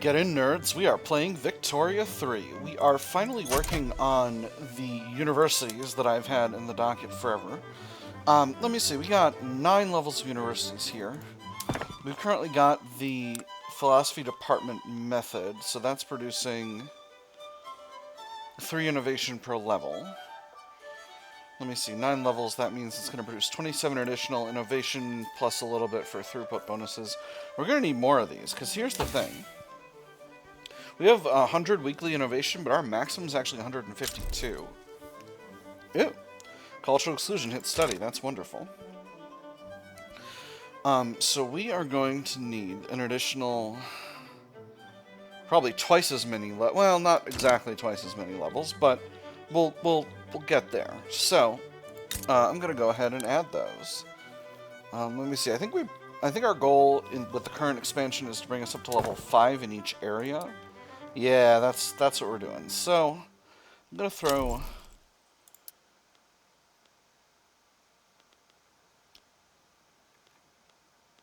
Get in, nerds. We are playing Victoria 3. We are finally working on the universities that I've had in the docket forever. Let me see. We got 9 levels of universities here. We've currently got the philosophy department method, so that's producing 3 innovation per level. Let me see. 9 levels, that means it's going to produce 27 additional innovation plus a little bit for throughput bonuses. We're going to need more of these, because here's the thing. We have 100 weekly innovation, but our maximum is actually 152. Ew. Cultural exclusion hit study. That's wonderful. So we are going to need an additional, probably twice as many. Well, not exactly twice as many levels, but we'll get there. So I'm gonna go ahead and add those. Let me see. I think our goal with the current expansion is to bring us up to level 5 in each area. Yeah, that's what we're doing. So I'm gonna throw.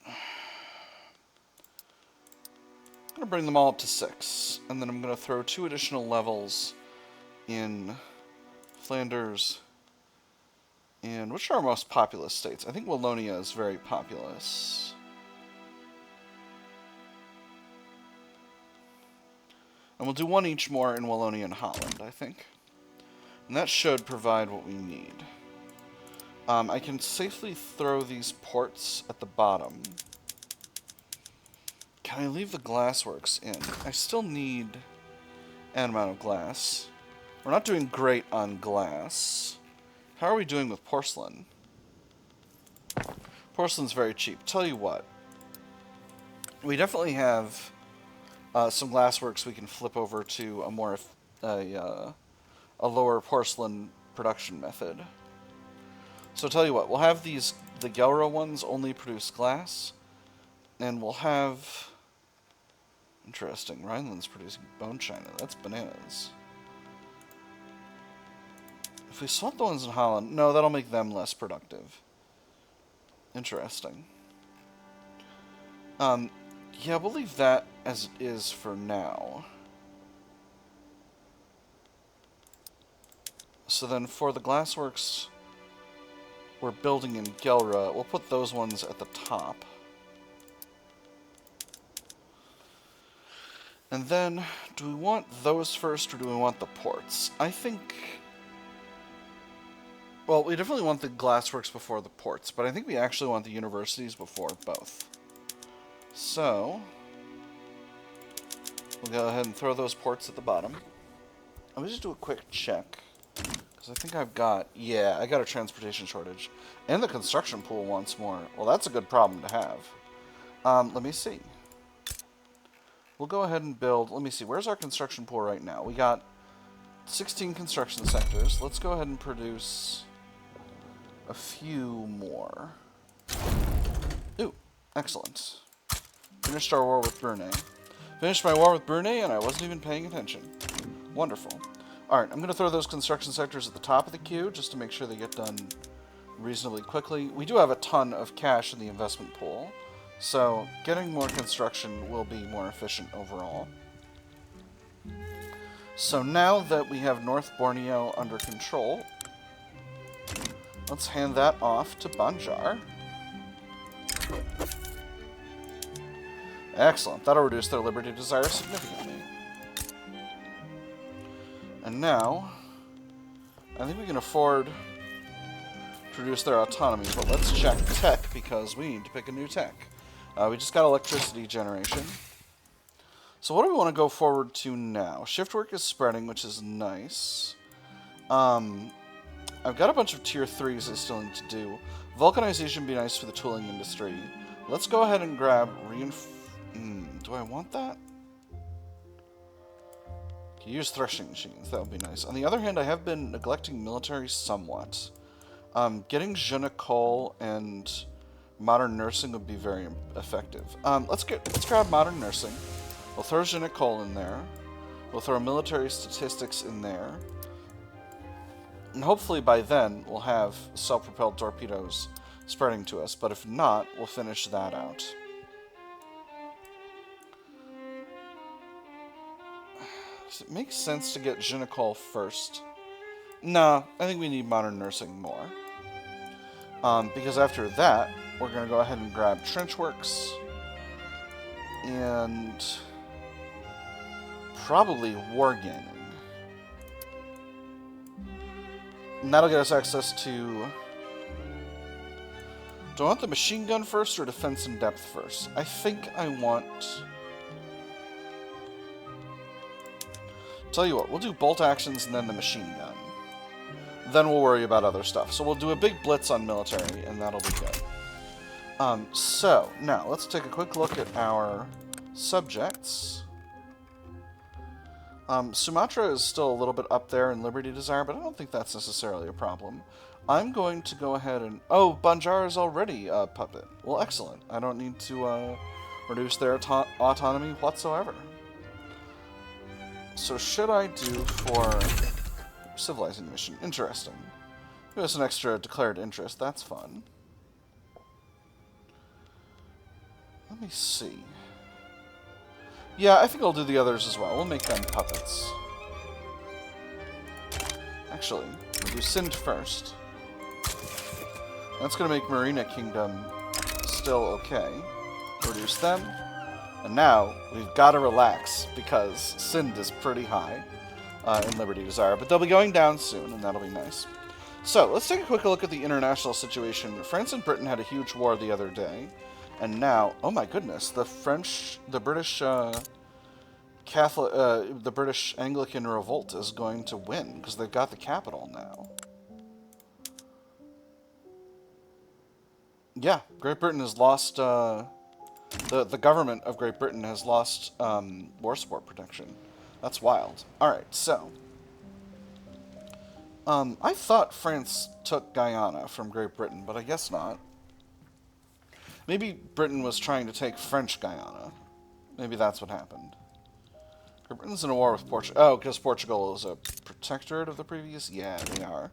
I'm going to bring them all up to 6, and then I'm going to throw 2 additional levels in Flanders. And which are our most populous states? I think Wallonia is very populous. And we'll do 1 each more in Wallonia and Holland, I think. And that should provide what we need. I can safely throw these ports at the bottom. Can I leave the glassworks in? I still need an amount of glass. We're not doing great on glass. How are we doing with porcelain? Porcelain's very cheap. Tell you what. We definitely have some glassworks we can flip over to a more a lower porcelain production method. So tell you what, we'll have the Gelro ones only produce glass, and we'll have. Interesting. Rhineland's producing bone china. That's bananas. If we swap the ones in Holland... No, that'll make them less productive. Interesting. Yeah, we'll leave that as it is for now. So then for the glassworks we're building in Gelra, we'll put those ones at the top. And then, do we want those first, or do we want the ports? I think... Well, we definitely want the glassworks before the ports, but I think we actually want the universities before both. So, we'll go ahead and throw those ports at the bottom. Let me just do a quick check, because I think I've got... Yeah, I got a transportation shortage. And the construction pool wants more. Well, that's a good problem to have. Let me see. We'll go ahead and build... Let me see. Where's our construction pool right now? We got 16 construction sectors. Let's go ahead and produce a few more. Ooh, excellent. Finished our war with Brunei. Finished my war with Brunei, and I wasn't even paying attention. Wonderful. Alright, I'm going to throw those construction sectors at the top of the queue, just to make sure they get done reasonably quickly. We do have a ton of cash in the investment pool. So, getting more construction will be more efficient overall. So now that we have North Borneo under control, let's hand that off to Banjar. Excellent. That'll reduce their liberty desire significantly. And now, I think we can afford to reduce their autonomy, but let's check tech, because we need to pick a new tech. We just got electricity generation. So what do we want to go forward to now? Shift work is spreading, which is nice. I've got a bunch of tier 3s I still need to do. Vulcanization would be nice for the tooling industry. Let's go ahead and grab do I want that? Use threshing machines. That would be nice. On the other hand, I have been neglecting military somewhat. Getting je ne colle and modern nursing would be very effective. Let's grab modern nursing. We'll throw je ne colle in there. We'll throw military statistics in there. And hopefully by then we'll have self-propelled torpedoes spreading to us. But if not, we'll finish that out. Does it make sense to get gynecal first? Nah, I think we need modern nursing more. Because after that, we're going to go ahead and grab Trenchworks. And probably Wargaming. And that'll get us access to... Do I want the machine gun first or defense in depth first? I think I want... Tell you what, we'll do bolt actions and then the machine gun. Then we'll worry about other stuff. So we'll do a big blitz on military, and that'll be good. So, now, let's take a quick look at our subjects. Sumatra is still a little bit up there in Liberty Desire, but I don't think that's necessarily a problem. I'm going to go ahead and... Oh, Banjar is already a puppet. Well, excellent. I don't need to reduce their autonomy whatsoever. So should I do for civilizing mission? Interesting. Give us an extra declared interest. That's fun. Let me see. Yeah, I think I'll do the others as well. We'll make them puppets. Actually, we'll do Sind first. That's going to make Marina Kingdom still okay. Reduce them. And now, we've got to relax, because Sind is pretty high in Liberty Desire. But they'll be going down soon, and that'll be nice. So, let's take a quick look at the international situation. France and Britain had a huge war the other day. And now, oh my goodness, the British the British Anglican revolt is going to win, because they've got the capital now. Yeah, Great Britain has lost... The government of Great Britain has lost war support protection. That's wild. Alright, so. I thought France took Guyana from Great Britain, but I guess not. Maybe Britain was trying to take French Guyana. Maybe that's what happened. Great Britain's in a war with Portugal. Oh, because Portugal is a protectorate of the previous? Yeah, they are.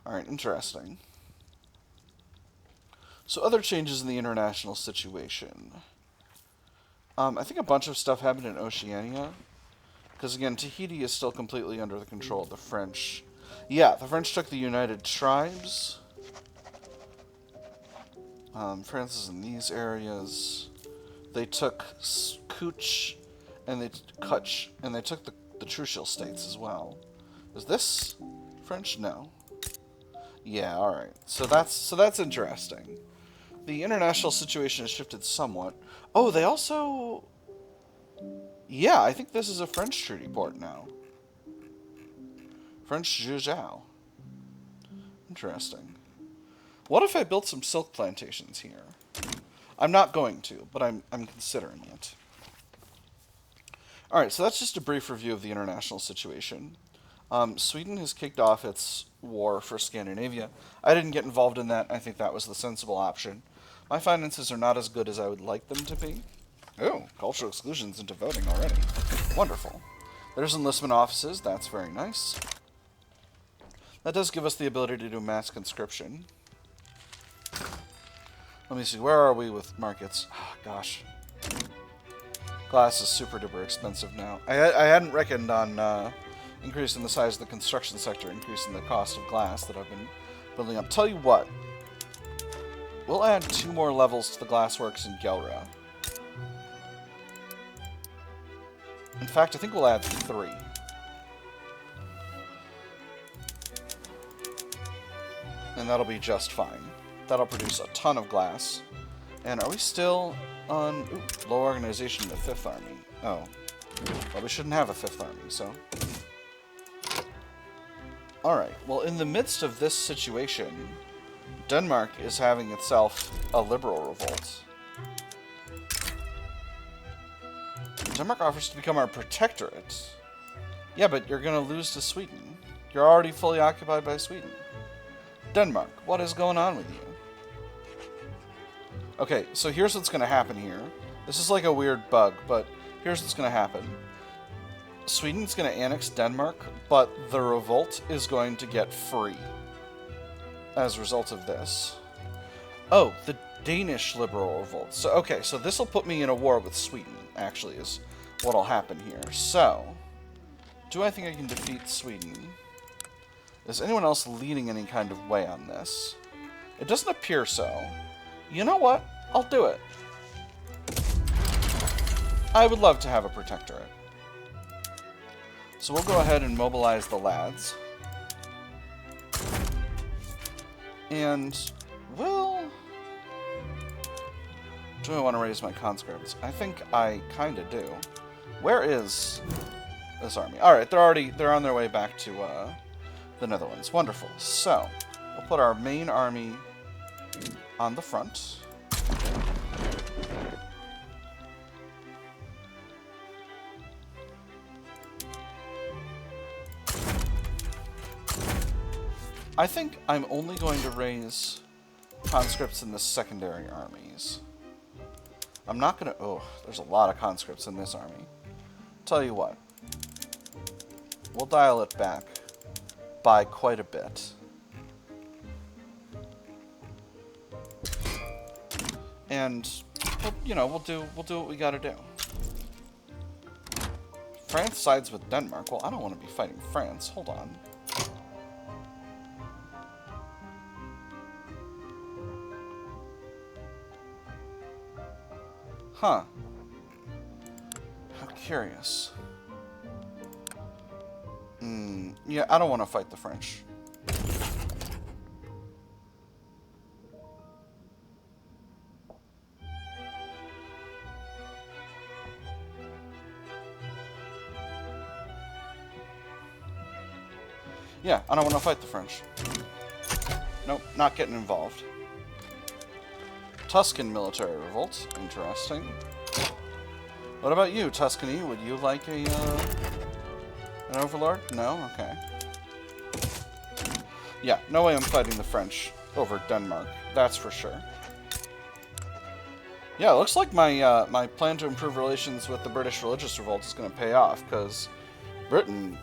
Alright, interesting. So other changes in the international situation. I think a bunch of stuff happened in Oceania. Because again, Tahiti is still completely under the control of the French. Yeah, the French took the United Tribes. France is in these areas. They took Kutch and they Kutch, and they took the Trucial states as well. Is this French? No. Yeah, alright. So that's interesting. The international situation has shifted somewhat. Oh, they also... Yeah, I think this is a French treaty port now. French Zhujiao. Interesting. What if I built some silk plantations here? I'm not going to, but I'm considering it. Alright, so that's just a brief review of the international situation. Sweden has kicked off its war for Scandinavia. I didn't get involved in that. I think that was the sensible option. My finances are not as good as I would like them to be. Oh, cultural exclusions into voting already. Wonderful. There's enlistment offices. That's very nice. That does give us the ability to do mass conscription. Let me see. Where are we with markets? Oh, gosh. Glass is super duper expensive now. I hadn't reckoned on increasing the size of the construction sector, increasing the cost of glass that I've been building up. Tell you what. We'll add 2 more levels to the glassworks in Gelra. In fact, I think we'll add 3. And that'll be just fine. That'll produce a ton of glass. And are we still on... Ooh, low organization in the 5th Army. Oh. Well, we shouldn't have a 5th Army, so... Alright, well, in the midst of this situation... Denmark is having itself a liberal revolt. Denmark offers to become our protectorate. Yeah, but you're going to lose to Sweden. You're already fully occupied by Sweden. Denmark, what is going on with you? Okay, so here's what's going to happen here. This is like a weird bug, but here's what's going to happen. Sweden's going to annex Denmark, but the revolt is going to get free as a result of this. Oh, the Danish liberal revolt. So, okay, so this will put me in a war with Sweden, actually, is what'll happen here. So, Do I think I can defeat Sweden? Is anyone else leading any kind of way on this? It doesn't appear so. You know what? I'll do it. I would love to have a protectorate. So we'll go ahead and mobilize the lads. And we'll... Do I want to raise my conscripts? I think I kind of do. Where is this army? Alright, they're on their way back to the Netherlands. Wonderful. So, we'll put our main army on the front. I think I'm only going to raise conscripts in the secondary armies. I'm not going to... Oh, there's a lot of conscripts in this army. Tell you what. We'll dial it back by quite a bit. And, you know, we'll do what we gotta do. France sides with Denmark. Well, I don't want to be fighting France. Hold on. Huh. How curious. Yeah, I don't want to fight the French. Yeah, I don't want to fight the French. Nope, not getting involved. Tuscan military revolt. Interesting. What about you, Tuscany? Would you like a, an overlord? No? Okay. Yeah, no way I'm fighting the French over Denmark. That's for sure. Yeah, it looks like my, my plan to improve relations with the British religious revolt is going to pay off, because Britain,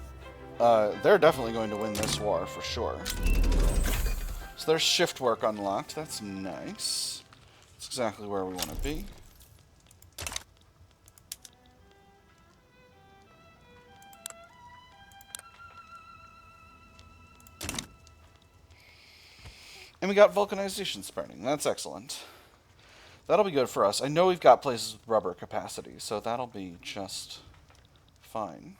they're definitely going to win this war, for sure. So there's shift work unlocked. That's nice. That's exactly where we want to be. And we got vulcanization spreading. That's excellent. That'll be good for us. I know we've got places with rubber capacity, so that'll be just fine.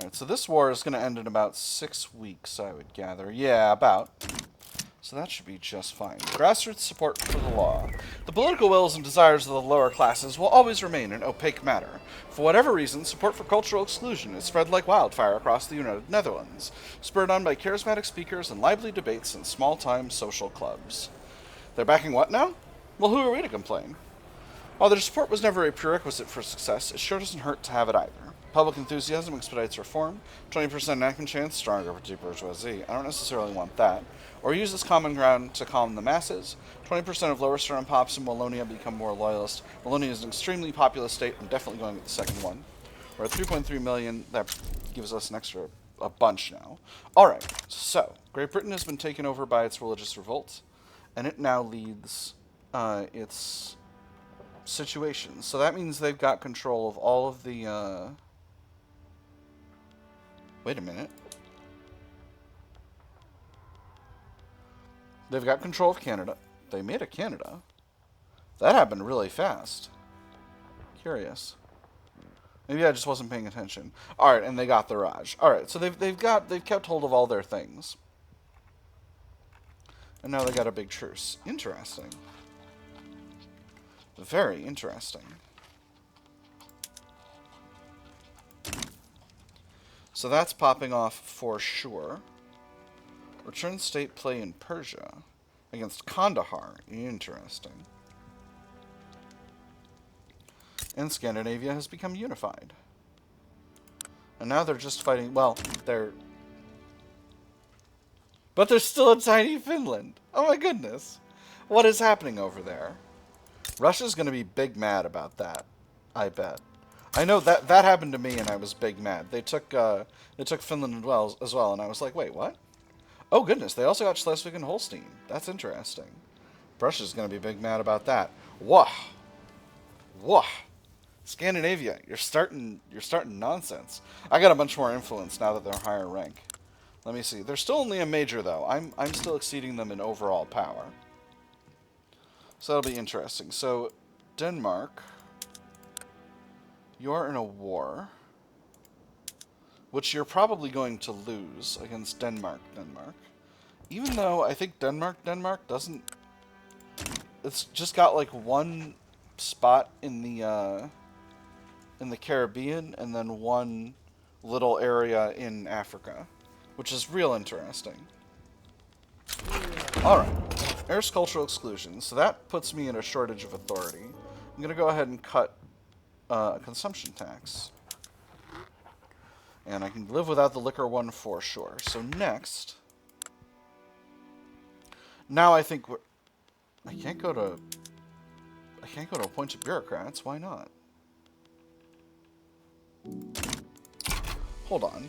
Alright, so this war is going to end in about 6 weeks, I would gather. Yeah, about. So that should be just fine. Grassroots support for the law. The political wills and desires of the lower classes will always remain an opaque matter. For whatever reason, support for cultural exclusion is spread like wildfire across the United Netherlands, spurred on by charismatic speakers and lively debates in small-time social clubs. They're backing what now? Well, who are we to complain? While their support was never a prerequisite for success, it sure doesn't hurt to have it either. Public enthusiasm expedites reform. 20% enactment chance, stronger for bourgeoisie. I don't necessarily want that. Or use this common ground to calm the masses. 20% of lower sternum pops in Wallonia become more loyalist. Wallonia is an extremely populous state. I'm definitely going with the second one. We're at 3.3 million. That gives us an extra, a bunch now. Alright, so, Great Britain has been taken over by its religious revolt. And it now leads its situations. So that means they've got control of all of the... Wait a minute. They've got control of Canada. They made a Canada. That happened really fast. Curious. Maybe I just wasn't paying attention. All right, and they got the Raj. All right, so they've kept hold of all their things, and now they got a big truce. Interesting. Very interesting. So that's popping off for sure. Return state play in Persia against Kandahar. Interesting. And Scandinavia has become unified. And now they're just fighting... Well, they're... But there's still a tiny Finland. Oh my goodness. What is happening over there? Russia's going to be big mad about that. I bet. I know that happened to me and I was big mad. They took Finland as well, and I was like, wait, what? Oh goodness, they also got Schleswig and Holstein. That's interesting. Russia's going to be big mad about that. Whoa. Whoa. Scandinavia, you're starting nonsense. I got a bunch more influence now that they're higher rank. Let me see. They're still only a major though. I'm still exceeding them in overall power. So that'll be interesting. So Denmark, you're in a war, which you're probably going to lose against Denmark. Even though I think Denmark doesn't. It's just got like one spot in the Caribbean and then one little area in Africa, which is real interesting. Alright, there's cultural exclusion, so that puts me in a shortage of authority. I'm going to go ahead and cut consumption tax. And I can live without the liquor one for sure. So next, now I think I can't go to appointed bureaucrats. Why not? Hold on.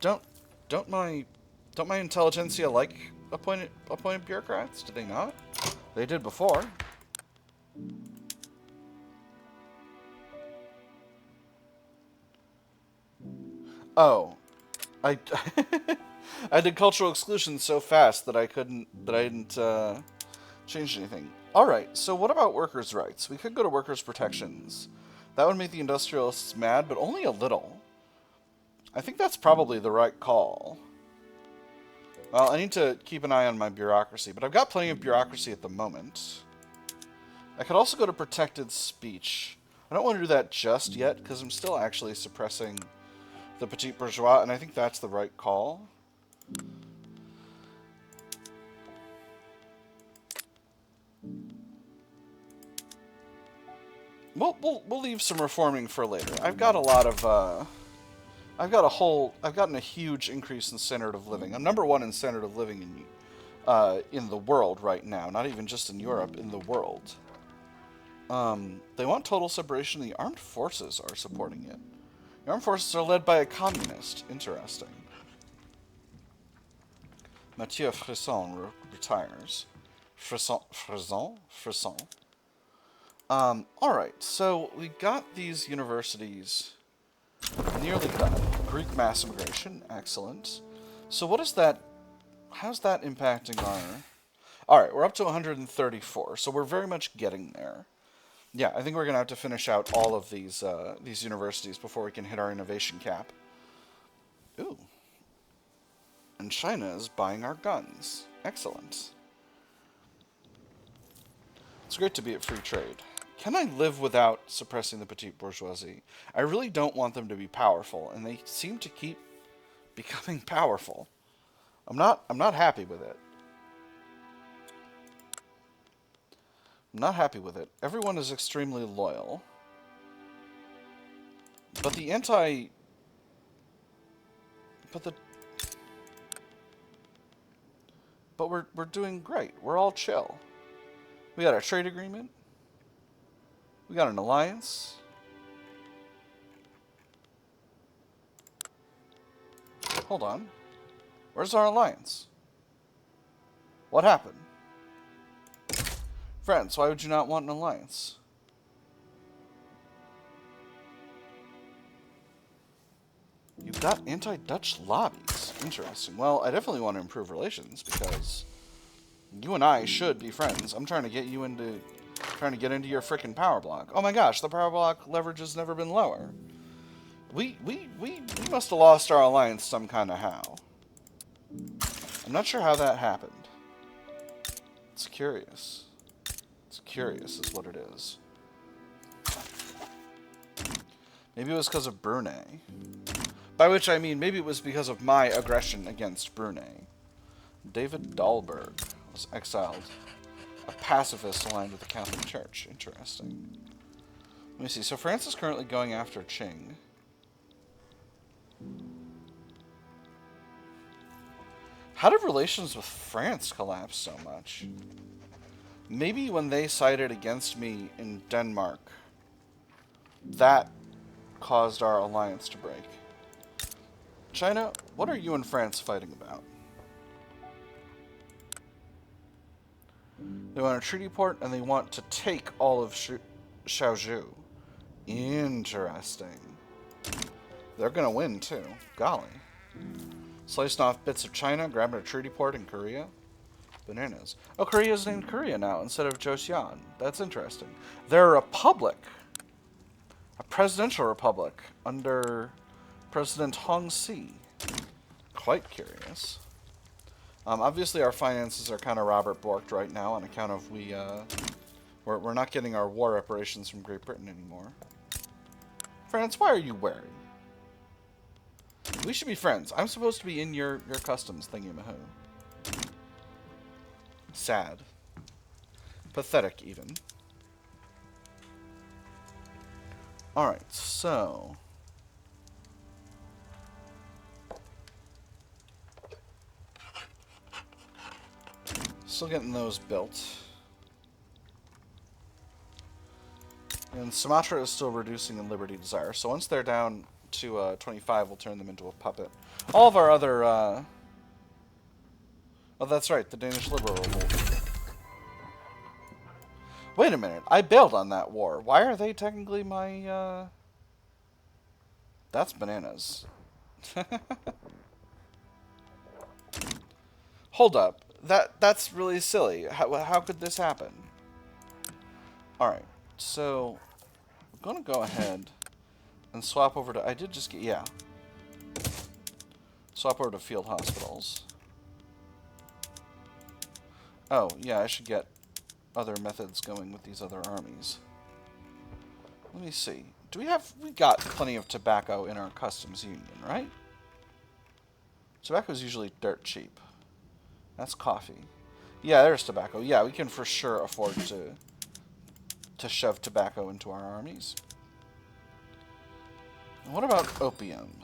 Don't my intelligentsia like appointed bureaucrats? Did they not? They did before. Oh, I I did cultural exclusion so fast that I didn't change anything. All right, so what about workers' rights? We could go to workers' protections. That would make the industrialists mad, but only a little. I think that's probably the right call. Well, I need to keep an eye on my bureaucracy, but I've got plenty of bureaucracy at the moment. I could also go to protected speech. I don't want to do that just yet, because I'm still actually suppressing the petit bourgeois, and I think that's the right call. We'll leave some reforming for later. I've got a lot of I've gotten a huge increase in standard of living. I'm #1 in standard of living in the world right now, not even just in Europe, in the world. They want total separation. The armed forces are supporting it. The armed forces are led by a communist. Interesting. Mathieu Frisson retires. Frisson. Alright, so we got these universities nearly done. Greek mass immigration, excellent. So what is that, how's that impacting our... Alright, we're up to 134, so we're very much getting there. Yeah, I think we're going to have to finish out all of these universities before we can hit our innovation cap. Ooh. And China is buying our guns. Excellent. It's great to be at free trade. Can I live without suppressing the petite bourgeoisie? I really don't want them to be powerful, and they seem to keep becoming powerful. I'm not happy with it. I'm not happy with it. Everyone is extremely loyal. But we're doing great. We're all chill. We got our trade agreement. We got an alliance. Hold on. Where's our alliance? What happened? Friends, why would you not want an alliance? You've got anti-Dutch lobbies. Interesting. Well, I definitely want to improve relations because you and I should be friends. I'm trying to get you into... Trying to get into your frickin' power block. Oh my gosh, the power block leverage has never been lower. We must have lost our alliance some kind of how. I'm not sure how that happened. It's curious. It's curious is what it is. Maybe it was because of Brunei. By which I mean maybe it was because of my aggression against Brunei. David Dahlberg was exiled. A pacifist aligned with the Catholic Church. Interesting. Let me see. So France is currently going after Qing. How did relations with France collapse so much? Maybe when they sided against me in Denmark, that caused our alliance to break. China, what are you and France fighting about? They want a treaty port, and they want to take all of Xiaozhou. Interesting. They're gonna win, too. Golly. Slicing off bits of China, grabbing a treaty port in Korea. Bananas. Oh, Korea's named Korea now instead of Joseon. That's interesting. They're a republic. A presidential republic under President Hong Si. Quite curious. Obviously, our finances are kind of Robert Borked right now on account of we're not getting our war reparations from Great Britain anymore. France, why are you wearing? We should be friends. I'm supposed to be in your customs thingy-mahoo. Sad. Pathetic, even. Alright, so... Still getting those built. And Sumatra is still reducing in Liberty Desire. So once they're down to 25, we'll turn them into a puppet. All of our other... Oh, that's right. The Danish Liberal Revolt. Wait a minute. I bailed on that war. Why are they technically my... That's bananas. Hold up. That's really silly. How could this happen? Alright. So, I'm going to go ahead and swap over to... I did just get... Yeah. Swap over to field hospitals. Oh, yeah, I should get other methods going with these other armies. Let me see. Do we have... We got plenty of tobacco in our customs union, right? Tobacco's usually dirt cheap. That's coffee. Yeah, there's tobacco. Yeah, we can for sure afford to shove tobacco into our armies. And what about opium?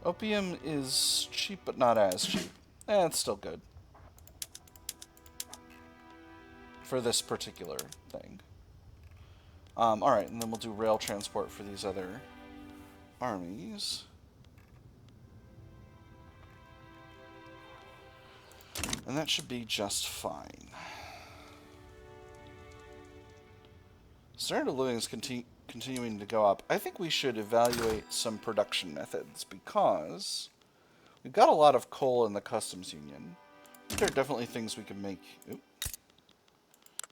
Opium is cheap, but not as cheap. It's still good. For this particular thing. Alright, and then we'll do rail transport for these other armies. And that should be just fine. Standard of living is continuing to go up. I think we should evaluate some production methods because we've got a lot of coal in the customs union. I think there are definitely things we can make. Oop.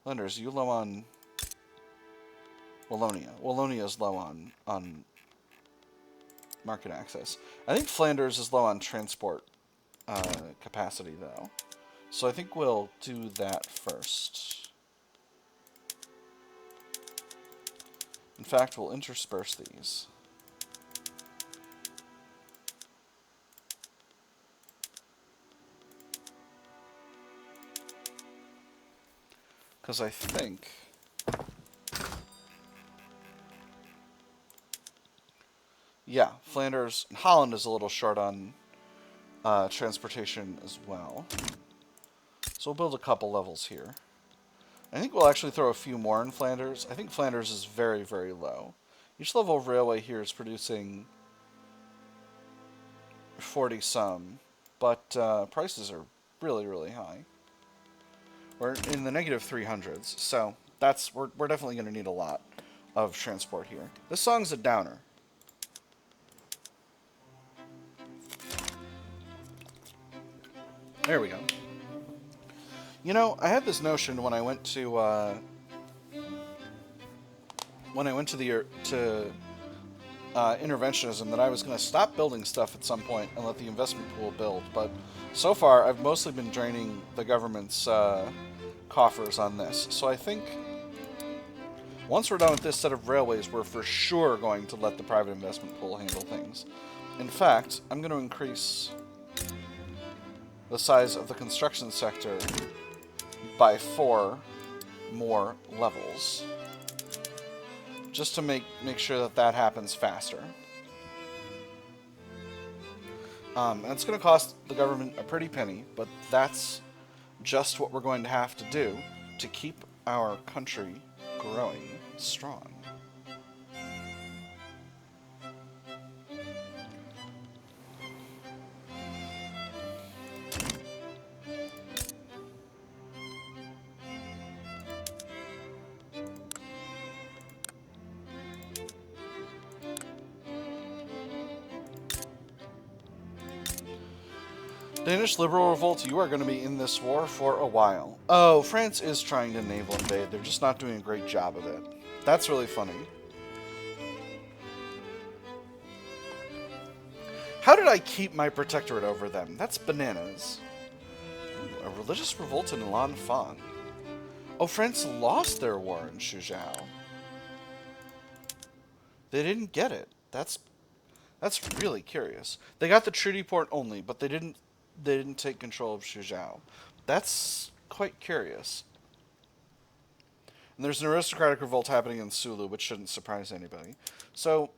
Lenders, you low on Wallonia. Wallonia's low on market access. I think Flanders is low on transport capacity though. So I think we'll do that first. In fact, we'll intersperse these. Because I think... Yeah, Flanders and Holland is a little short on transportation as well. So we'll build a couple levels here. I think we'll actually throw a few more in Flanders. I think Flanders is very, very low. Each level of railway here is producing 40-some, but prices are really, really high. We're in the negative 300s, so we're definitely going to need a lot of transport here. This song's a downer. There we go. You know, I had this notion when I went to interventionism that I was going to stop building stuff at some point and let the investment pool build. But so far, I've mostly been draining the government's coffers on this. So I think once we're done with this set of railways, we're for sure going to let the private investment pool handle things. In fact, I'm going to increase the size of the construction sector by 4 more levels, just to make sure that happens faster. And it's going to cost the government a pretty penny, but that's just what we're going to have to do to keep our country growing strong. Danish liberal revolt, you are going to be in this war for a while. Oh, France is trying to naval invade. They're just not doing a great job of it. That's really funny. How did I keep my protectorate over them? That's bananas. Ooh, a religious revolt in Lanfan. Oh, France lost their war in Suzhou. They didn't get it. That's really curious. They got the treaty port only, but they didn't take control of Suzhou. That's quite curious. And there's an aristocratic revolt happening in Sulu, which shouldn't surprise anybody. So,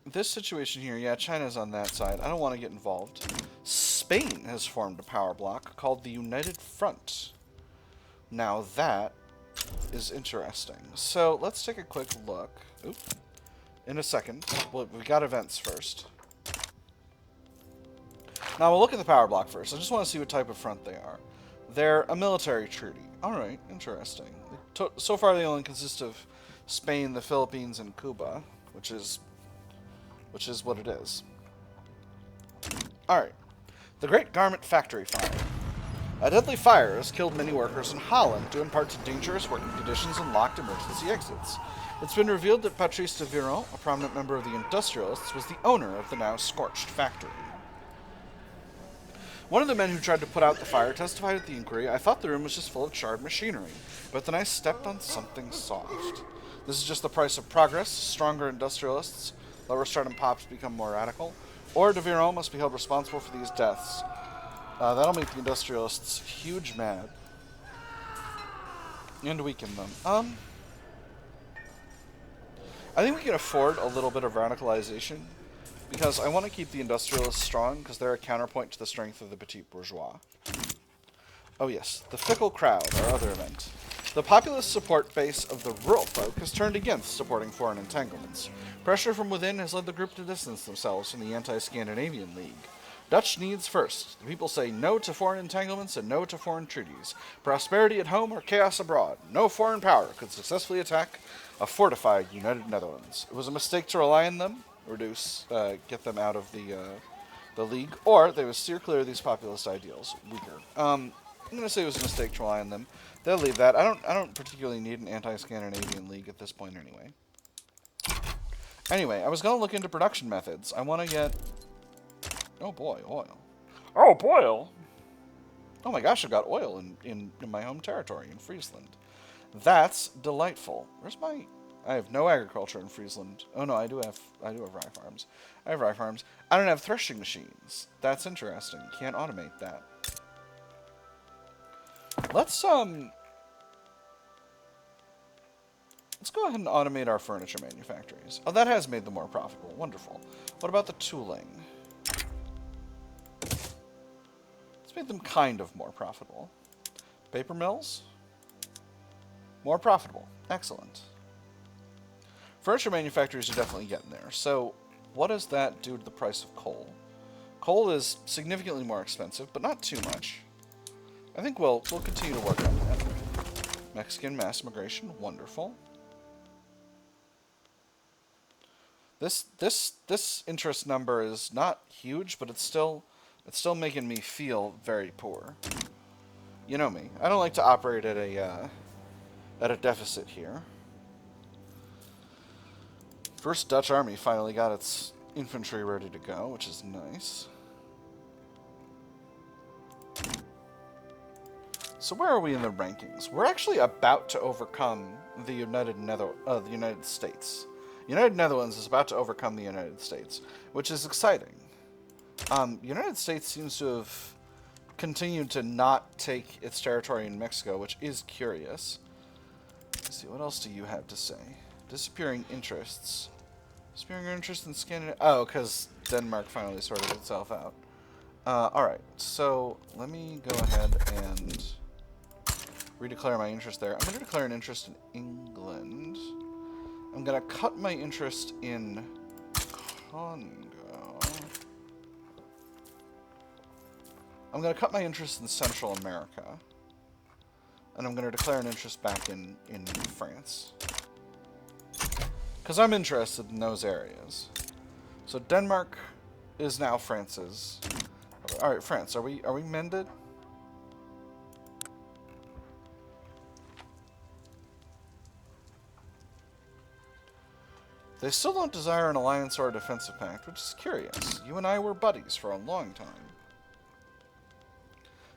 this situation here, yeah, China's on that side. I don't want to get involved. Spain has formed a power bloc called the United Front. Now that is interesting. So, let's take a quick look. Oop. In a second. Well, we got events first. Now, we'll look at the power block first. I just want to see what type of front they are. They're a military treaty. Alright, interesting. So far, they only consist of Spain, the Philippines, and Cuba, which is what it is. Alright. The Great Garment Factory Fire. A deadly fire has killed many workers in Holland, due in part to dangerous working conditions and locked emergency exits. It's been revealed that Patrice de Viron, a prominent member of the industrialists, was the owner of the now scorched factory. One of the men who tried to put out the fire testified at the inquiry, "I thought the room was just full of charred machinery, but then I stepped on something soft. This is just the price of progress. Stronger industrialists, lower stardom pops become more radical, or de Viron must be held responsible for these deaths. That'll make the industrialists huge mad. And weaken them. I think we can afford a little bit of radicalization, because I want to keep the industrialists strong, because they're a counterpoint to the strength of the petit bourgeois. Oh yes, the fickle crowd, our other event. The populist support base of the rural folk has turned against supporting foreign entanglements. Pressure from within has led the group to distance themselves from the anti-Scandinavian League. Dutch needs first. The people say no to foreign entanglements and no to foreign treaties. Prosperity at home or chaos abroad. No foreign power could successfully attack a fortified United Netherlands. It was a mistake to rely on them, get them out of the league, or they would steer clear of these populist ideals. Weaker. I'm going to say it was a mistake to rely on them. They'll leave that. I don't particularly need an anti-Scandinavian league at this point anyway. Anyway, I was going to look into production methods. I want to get... Oh boy, oil. Oh, boy! Oh my gosh, I've got oil in my home territory, in Friesland. That's delightful. Where's my... I have no agriculture in Friesland. Oh no, I do have rye farms. I have rye farms. I don't have threshing machines. That's interesting. Can't automate that. Let's go ahead and automate our furniture manufactories. Oh, that has made them more profitable. Wonderful. What about the tooling? It's made them kind of more profitable. Paper mills? More profitable. Excellent. Furniture manufacturers are definitely getting there. So, what does that do to the price of coal? Coal is significantly more expensive, but not too much. I think we'll continue to work on that. Mexican mass migration, wonderful. This interest number is not huge, but it's still making me feel very poor. You know me. I don't like to operate at a deficit here. First Dutch army finally got its infantry ready to go, which is nice. So where are we in the rankings? We're actually about to overcome the United States. United Netherlands is about to overcome the United States, which is exciting. United States seems to have continued to not take its territory in Mexico, which is curious. Let's see, what else do you have to say? Disappearing interests. Disappearing interest in Scandinavia. Oh, because Denmark finally sorted itself out. Alright, so let me go ahead and redeclare my interest there. I'm going to declare an interest in England. I'm going to cut my interest in Congo. I'm going to cut my interest in Central America. And I'm going to declare an interest back in France. Because I'm interested in those areas. So Denmark is now France's. All right, France, are we mended? They still don't desire an alliance or a defensive pact, which is curious. You and I were buddies for a long time.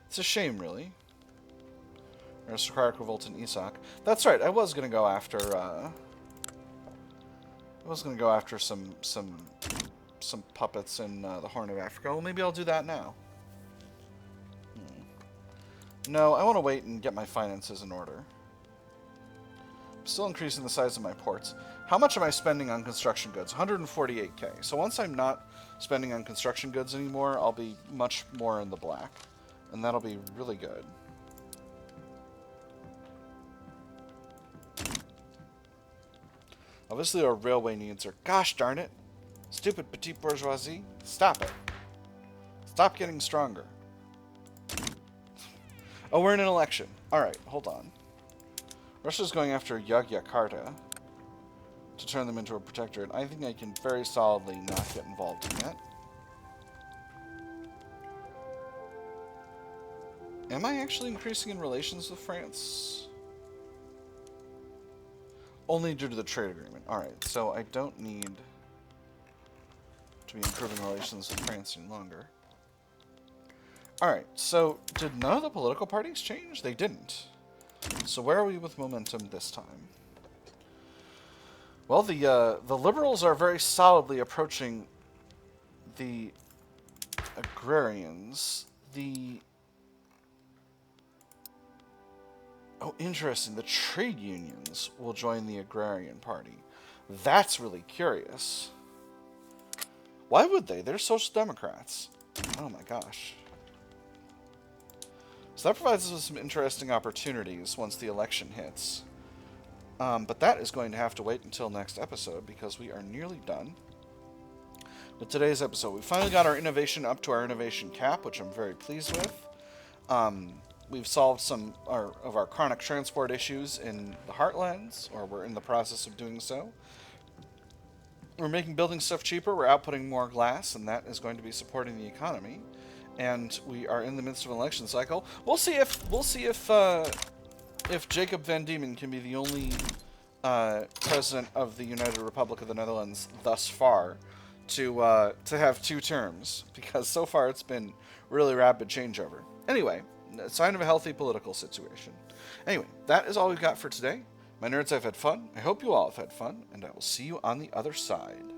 It's a shame, really. Aristocratic revolt in Isak. That's right. I was gonna go after. I was gonna go after some puppets in the Horn of Africa. Well, maybe I'll do that now. No, I want to wait and get my finances in order. I'm still increasing the size of my ports. How much am I spending on construction goods? 148k. So once I'm not spending on construction goods anymore, I'll be much more in the black. And that'll be really good. Obviously our railway needs are... Gosh darn it! Stupid petite bourgeoisie. Stop it. Stop getting stronger. Oh, we're in an election. Alright, hold on. Russia's going after Yogyakarta to turn them into a protectorate. I think I can very solidly not get involved in that. Am I actually increasing in relations with France? Only due to the trade agreement. Alright, so I don't need to be improving relations with France any longer. Alright, so did none of the political parties change? They didn't. So where are we with momentum this time? Well, the Liberals are very solidly approaching the Agrarians. Oh, interesting. The trade unions will join the Agrarian Party. That's really curious. Why would they? They're Social Democrats. Oh my gosh. So that provides us with some interesting opportunities once the election hits. But that is going to have to wait until next episode because we are nearly done with today's episode. We finally got our innovation up to our innovation cap, which I'm very pleased with. We've solved some of our chronic transport issues in the Heartlands, or we're in the process of doing so. We're making building stuff cheaper, we're outputting more glass, and that is going to be supporting the economy. And we are in the midst of an election cycle. We'll see if Jacob Van Diemen can be the only president of the United Republic of the Netherlands thus far to have 2 terms, because so far it's been really rapid changeover. Anyway, a sign of a healthy political situation. Anyway, that is all we've got for today. My nerds, I've had fun. I hope you all have had fun, and I will see you on the other side.